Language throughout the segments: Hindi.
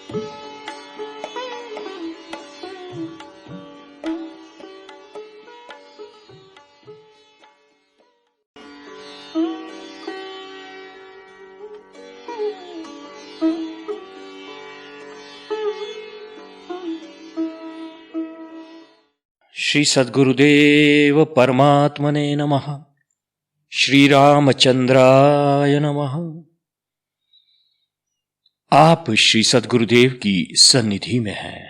श्री सद्गुरुदेव परमात्मने नमः। श्री रामचंद्राय नमः। आप श्री सद्गुरुदेव की सन्निधि में हैं।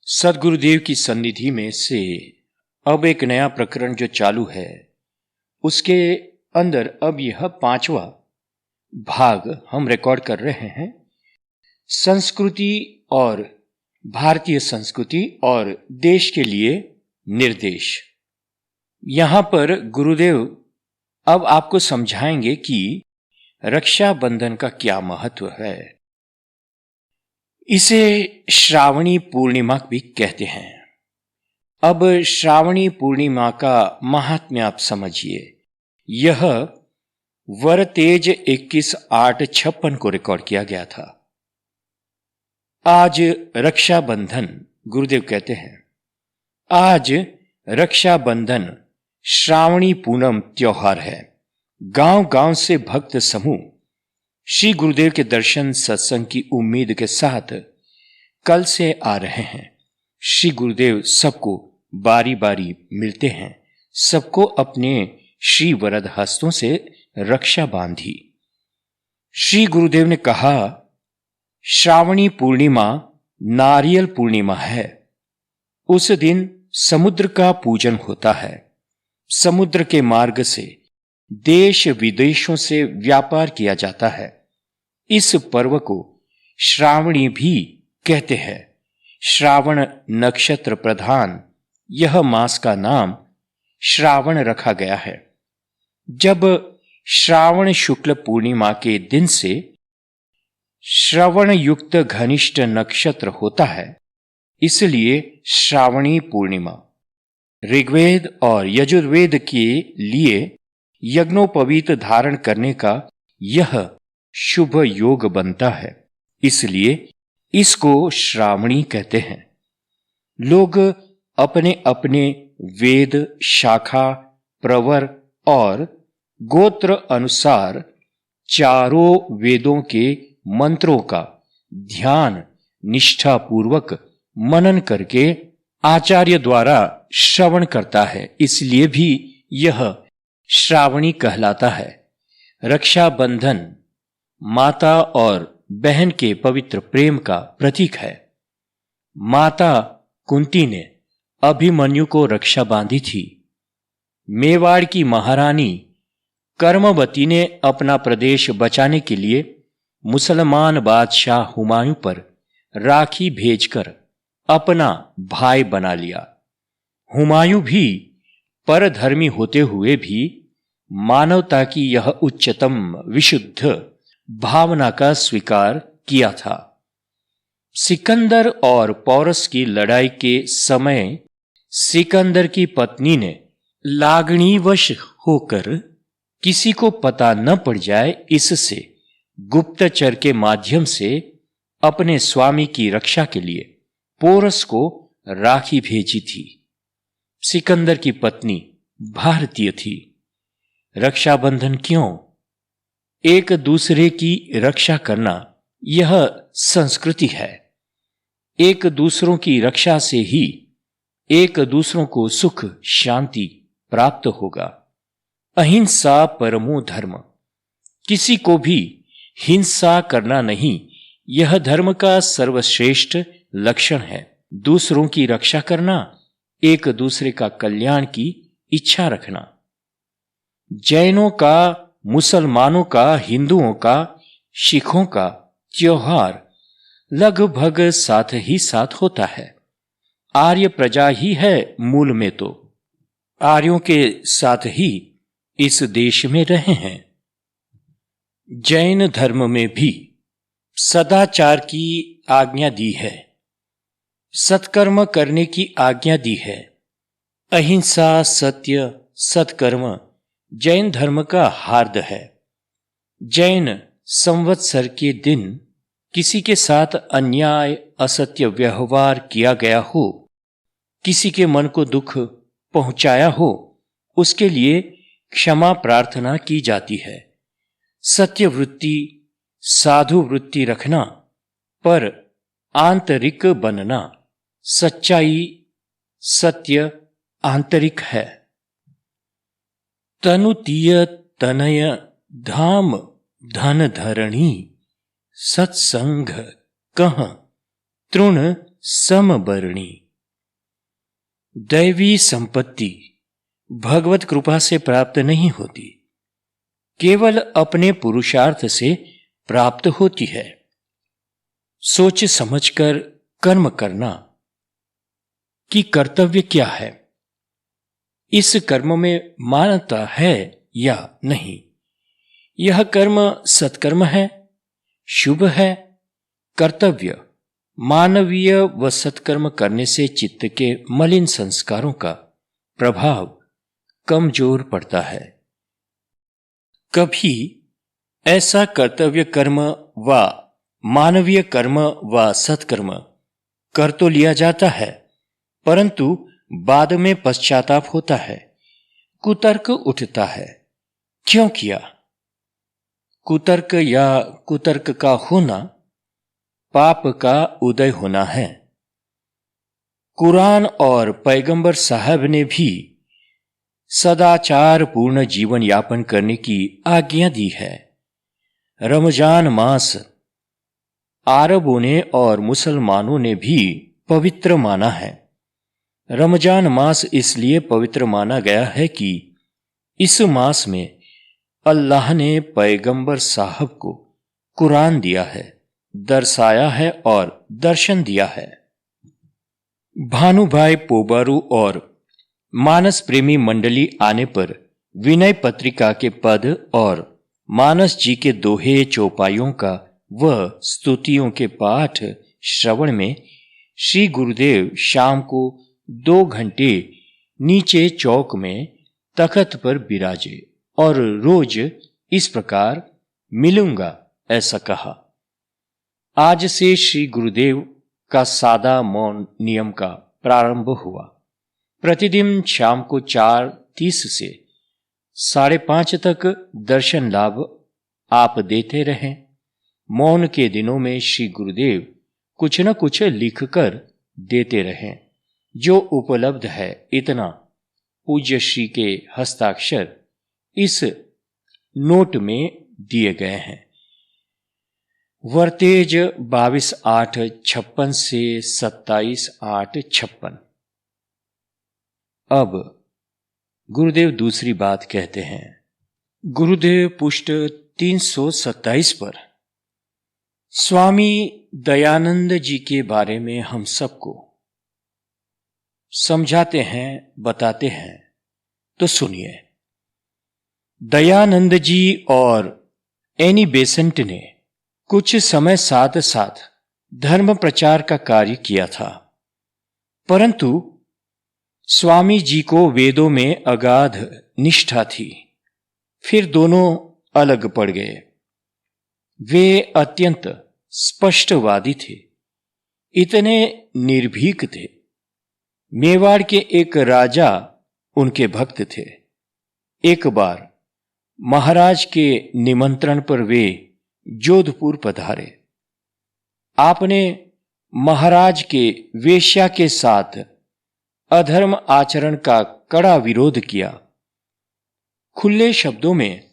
सद्गुरुदेव की सन्निधि में से अब एक नया प्रकरण जो चालू है, उसके अंदर अब यह 5वां भाग हम रिकॉर्ड कर रहे हैं। संस्कृति और भारतीय संस्कृति और देश के लिए निर्देश। यहां पर गुरुदेव अब आपको समझाएंगे कि रक्षाबंधन का क्या महत्व है। इसे श्रावणी पूर्णिमा भी कहते हैं। अब श्रावणी पूर्णिमा का महात्म्य आप समझिए। यह वरतेज 21/8/56 को रिकॉर्ड किया गया था। आज रक्षाबंधन, गुरुदेव कहते हैं, आज रक्षाबंधन श्रावणी पूनम त्योहार है। गांव गांव से भक्त समूह श्री गुरुदेव के दर्शन सत्संग की उम्मीद के साथ कल से आ रहे हैं। श्री गुरुदेव सबको बारी बारी मिलते हैं, सबको अपने श्री वरद हस्तों से रक्षा बांधी। श्री गुरुदेव ने कहा, श्रावणी पूर्णिमा नारियल पूर्णिमा है। उस दिन समुद्र का पूजन होता है। समुद्र के मार्ग से देश विदेशों से व्यापार किया जाता है। इस पर्व को श्रावणी भी कहते हैं। श्रावण नक्षत्र प्रधान यह मास का नाम श्रावण रखा गया है। जब श्रावण शुक्ल पूर्णिमा के दिन से श्रवण युक्त घनिष्ठ नक्षत्र होता है, इसलिए श्रावणी पूर्णिमा। ऋग्वेद और यजुर्वेद के लिए यज्ञोपवीत धारण करने का यह शुभ योग बनता है, इसलिए इसको श्रावणी कहते हैं। लोग अपने अपने वेद, शाखा, प्रवर और गोत्र अनुसार चारों वेदों के मंत्रों का ध्यान निष्ठा पूर्वक मनन करके आचार्य द्वारा श्रवण करता है, इसलिए भी यह श्रावणी कहलाता है। रक्षाबंधन माता और बहन के पवित्र प्रेम का प्रतीक है। माता कुंती ने अभिमन्यु को रक्षा बांधी थी। मेवाड़ की महारानी कर्मवती ने अपना प्रदेश बचाने के लिए मुसलमान बादशाह हुमायूं पर राखी भेजकर अपना भाई बना लिया। हुमायूं भी परधर्मी होते हुए भी मानवता की यह उच्चतम विशुद्ध भावना का स्वीकार किया था। सिकंदर और पौरस की लड़ाई के समय सिकंदर की पत्नी ने लागणीवश होकर किसी को पता न पड़ जाए, इससे गुप्तचर के माध्यम से अपने स्वामी की रक्षा के लिए पोरस को राखी भेजी थी। सिकंदर की पत्नी भारतीय थी। रक्षाबंधन क्यों? एक दूसरे की रक्षा करना यह संस्कृति है। एक दूसरों की रक्षा से ही एक दूसरों को सुख शांति प्राप्त होगा। अहिंसा परमो धर्म। किसी को भी हिंसा करना नहीं, यह धर्म का सर्वश्रेष्ठ लक्षण है। दूसरों की रक्षा करना, एक दूसरे का कल्याण की इच्छा रखना। जैनों का, मुसलमानों का, हिंदुओं का, सिखों का त्योहार लगभग साथ ही साथ होता है। आर्य प्रजा ही है मूल में, तो आर्यों के साथ ही इस देश में रहे हैं। जैन धर्म में भी सदाचार की आज्ञा दी है, सत्कर्म करने की आज्ञा दी है। अहिंसा, सत्य, सत्कर्म जैन धर्म का हार्द है। जैन संवत्सर के दिन किसी के साथ अन्याय असत्य व्यवहार किया गया हो, किसी के मन को दुख पहुंचाया हो, उसके लिए क्षमा प्रार्थना की जाती है। सत्य वृत्ति, साधु वृत्ति रखना, पर आंतरिक बनना। सच्चाई, सत्य आंतरिक है। तनुतीय तनय धाम धन धरणी, सत्संग कह तृण समबरणी। दैवी संपत्ति भगवत कृपा से प्राप्त नहीं होती, केवल अपने पुरुषार्थ से प्राप्त होती है। सोच समझकर कर्म करना कि कर्तव्य क्या है, इस कर्म में मान्यता है या नहीं, यह कर्म सत्कर्म है, शुभ है। कर्तव्य मानवीय व सत्कर्म करने से चित्त के मलिन संस्कारों का प्रभाव कमजोर पड़ता है। कभी ऐसा कर्तव्य कर्म व मानवीय कर्म व सत्कर्म कर तो लिया जाता है, परंतु बाद में पश्चाताप होता है, कुतर्क उठता है। क्यों किया? कुतर्क या कुतर्क का होना पाप का उदय होना है। कुरान और पैगंबर साहब ने भी सदाचार पूर्ण जीवन यापन करने की आज्ञा दी है। रमजान मास अरबों ने और मुसलमानों ने भी पवित्र माना है। रमजान मास इसलिए पवित्र माना गया है कि इस मास में अल्लाह ने पैगंबर साहब को कुरान दिया है, दर्शाया है और दर्शन दिया है। भानुभाई पोबारू और मानस प्रेमी मंडली आने पर विनय पत्रिका के पद और मानस जी के दोहे चौपाइयों का व स्तुतियों के पाठ श्रवण में श्री गुरुदेव शाम को 2 घंटे नीचे चौक में तख्त पर विराजे और रोज इस प्रकार मिलूंगा ऐसा कहा। आज से श्री गुरुदेव का सादा मौन नियम का प्रारंभ हुआ। प्रतिदिन शाम को 4:30 से 5:30 तक दर्शन लाभ आप देते रहें। मौन के दिनों में श्री गुरुदेव कुछ न कुछ लिखकर देते रहें। जो उपलब्ध है इतना पूज्य श्री के हस्ताक्षर इस नोट में दिए गए हैं। वर्तेज 22/8/56 से 27/8/56। अब गुरुदेव दूसरी बात कहते हैं। गुरुदेव पुष्ट 327 पर स्वामी दयानंद जी के बारे में हम सबको समझाते हैं, बताते हैं, तो सुनिए। दयानंद जी और एनी बेसेंट ने कुछ समय साथ साथ धर्म प्रचार का कार्य किया था, परंतु स्वामी जी को वेदों में अगाध निष्ठा थी। फिर दोनों अलग पड़ गए। वे अत्यंत स्पष्टवादी थे, इतने निर्भीक थे। मेवाड़ के एक राजा उनके भक्त थे। एक बार महाराज के निमंत्रण पर वे जोधपुर पधारे। आपने महाराज के वेश्या के साथ अधर्म आचरण का कड़ा विरोध किया, खुले शब्दों में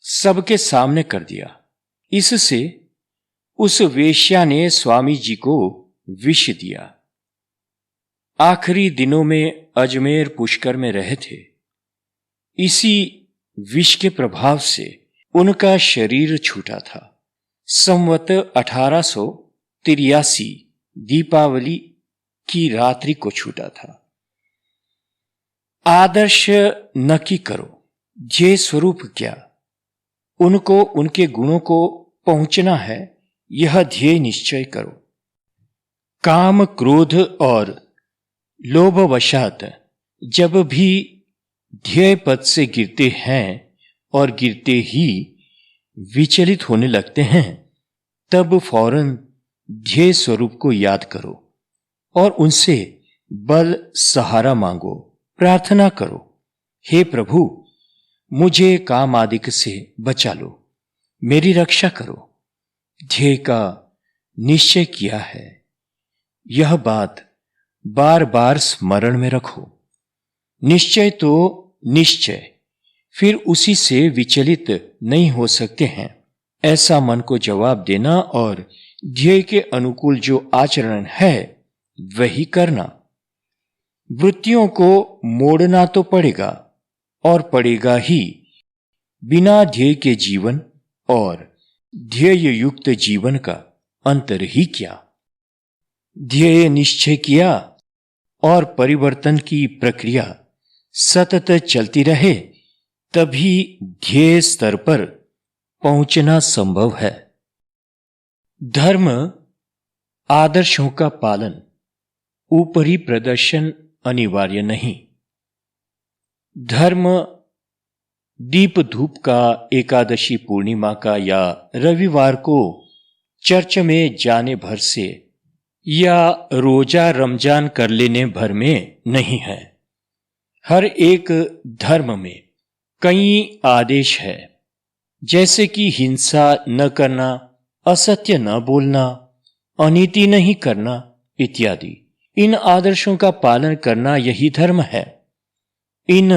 सबके सामने कर दिया। इससे उस वेश्या ने स्वामी जी को विष दिया। आखिरी दिनों में अजमेर पुष्कर में रहे थे। इसी विष के प्रभाव से उनका शरीर छूटा था। संवत 1883 दीपावली की रात्रि को छूटा था। आदर्श नक्की करो, ध्येय स्वरूप क्या, उनको उनके गुणों को पहुंचना है, यह ध्येय निश्चय करो। काम, क्रोध और लोभवशात जब भी ध्येय पद से गिरते हैं और गिरते ही विचलित होने लगते हैं, तब फौरन ध्येय स्वरूप को याद करो और उनसे बल सहारा मांगो, प्रार्थना करो, हे प्रभु मुझे काम आदिक से बचा लो, मेरी रक्षा करो। ध्येय का निश्चय किया है, यह बात बार बार स्मरण में रखो। निश्चय तो निश्चय, फिर उसी से विचलित नहीं हो सकते हैं। ऐसा मन को जवाब देना और ध्येय के अनुकूल जो आचरण है वही करना। वृत्तियों को मोड़ना तो पड़ेगा और पड़ेगा ही। बिना ध्येय के जीवन और ध्येय युक्त जीवन का अंतर ही क्या। ध्येय निश्चय किया और परिवर्तन की प्रक्रिया सतत चलती रहे, तभी ध्येय स्तर पर पहुंचना संभव है। धर्म आदर्शों का पालन, ऊपरी प्रदर्शन अनिवार्य नहीं। धर्म दीप धूप का, एकादशी पूर्णिमा का या रविवार को चर्च में जाने भर से या रोजा रमजान कर लेने भर में नहीं है। हर एक धर्म में कई आदेश है, जैसे कि हिंसा न करना, असत्य न बोलना, अनीति नहीं करना इत्यादि। इन आदर्शों का पालन करना यही धर्म है। इन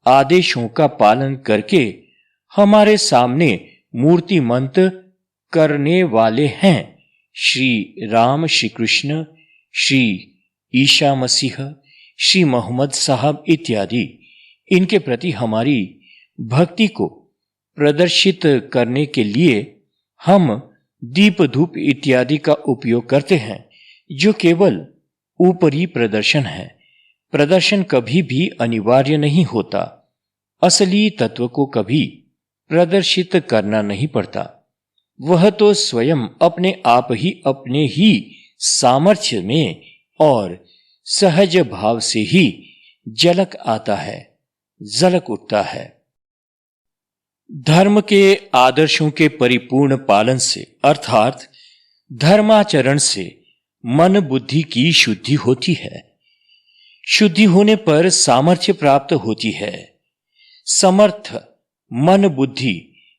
आदेशों का पालन करके हमारे सामने मूर्तिमंत करने वाले हैं श्री राम, श्री कृष्ण, श्री ईसा मसीह, श्री मोहम्मद साहब इत्यादि। इनके प्रति हमारी भक्ति को प्रदर्शित करने के लिए हम दीप धूप इत्यादि का उपयोग करते हैं, जो केवल ऊपरी प्रदर्शन है। प्रदर्शन कभी भी अनिवार्य नहीं होता। असली तत्व को कभी प्रदर्शित करना नहीं पड़ता। वह तो स्वयं अपने आप ही अपने ही सामर्थ्य में और सहज भाव से ही झलक आता है, झलक उठता है। धर्म के आदर्शों के परिपूर्ण पालन से अर्थात धर्माचरण से मन बुद्धि की शुद्धि होती है। शुद्धि होने पर सामर्थ्य प्राप्त होती है। समर्थ मन बुद्धि,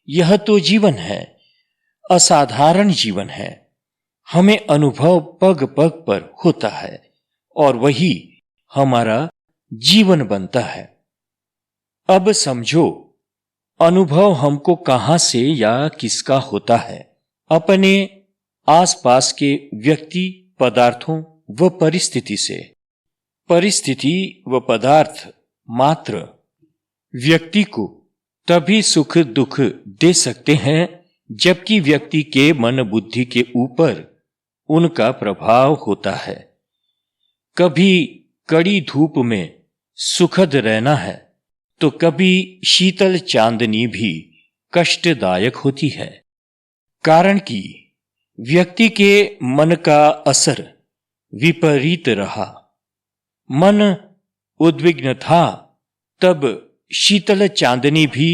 यह तो जीवन है, असाधारण जीवन है। हमें अनुभव पग पग पर होता है और वही हमारा जीवन बनता है। अब समझो, अनुभव हमको कहां से या किसका होता है? अपने आसपास के व्यक्ति, पदार्थों व परिस्थिति से। परिस्थिति व पदार्थ मात्र व्यक्ति को तभी सुख दुख दे सकते हैं जबकि व्यक्ति के मन बुद्धि के ऊपर उनका प्रभाव होता है। कभी कड़ी धूप में सुखद रहना है तो कभी शीतल चांदनी भी कष्टदायक होती है, कारण कि व्यक्ति के मन का असर विपरीत रहा। मन उद्विग्न था, तब शीतल चांदनी भी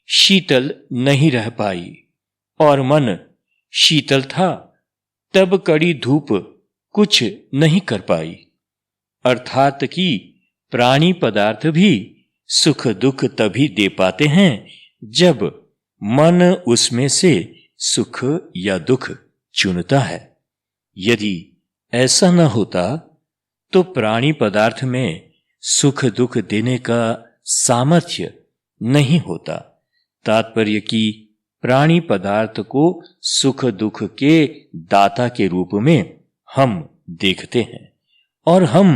शीतल नहीं रह पाई, और मन शीतल था, तब कड़ी धूप कुछ नहीं कर पाई। अर्थात कि प्राणी पदार्थ भी सुख दुख तभी दे पाते हैं जब मन उसमें से सुख या दुख चुनता है। यदि ऐसा न होता तो प्राणी पदार्थ में सुख दुख देने का सामर्थ्य नहीं होता। तात्पर्य कि प्राणी पदार्थ को सुख दुख के दाता के रूप में हम देखते हैं और हम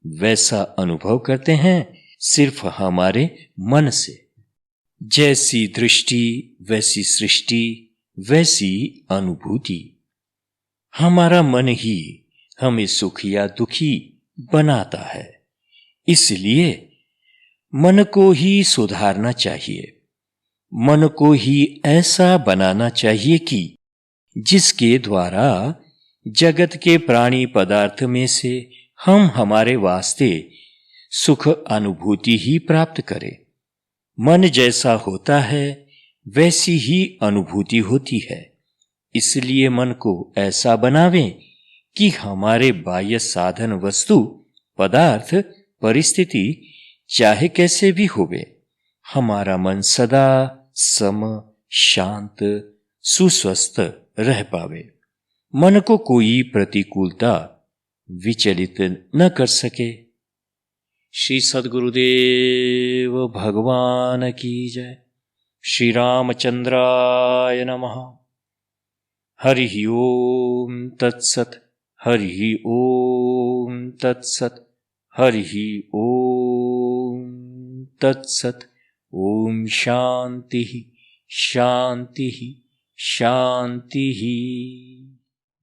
वैसा अनुभव करते हैं सिर्फ हमारे मन से। जैसी दृष्टि वैसी सृष्टि, वैसी अनुभूति। हमारा मन ही हमें सुख या दुखी बनाता है। इसलिए मन को ही सुधारना चाहिए। मन को ही ऐसा बनाना चाहिए कि जिसके द्वारा जगत के प्राणी पदार्थ में से हम हमारे वास्ते सुख अनुभूति ही प्राप्त करें। मन जैसा होता है वैसी ही अनुभूति होती है। इसलिए मन को ऐसा बनावें कि हमारे बाह्य साधन वस्तु पदार्थ परिस्थिति चाहे कैसे भी होवे, हमारा मन सदा सम शांत सुस्वस्थ रह पावे। मन को कोई प्रतिकूलता विचलित न कर सके। श्री सद्गुरुदेव भगवान की जय। श्री रामचंद्राय नमः। हरि ओम तत्सत। हरि ओम तत्सत। हरि ओम तत्सत। ओम शांति शांति शांति।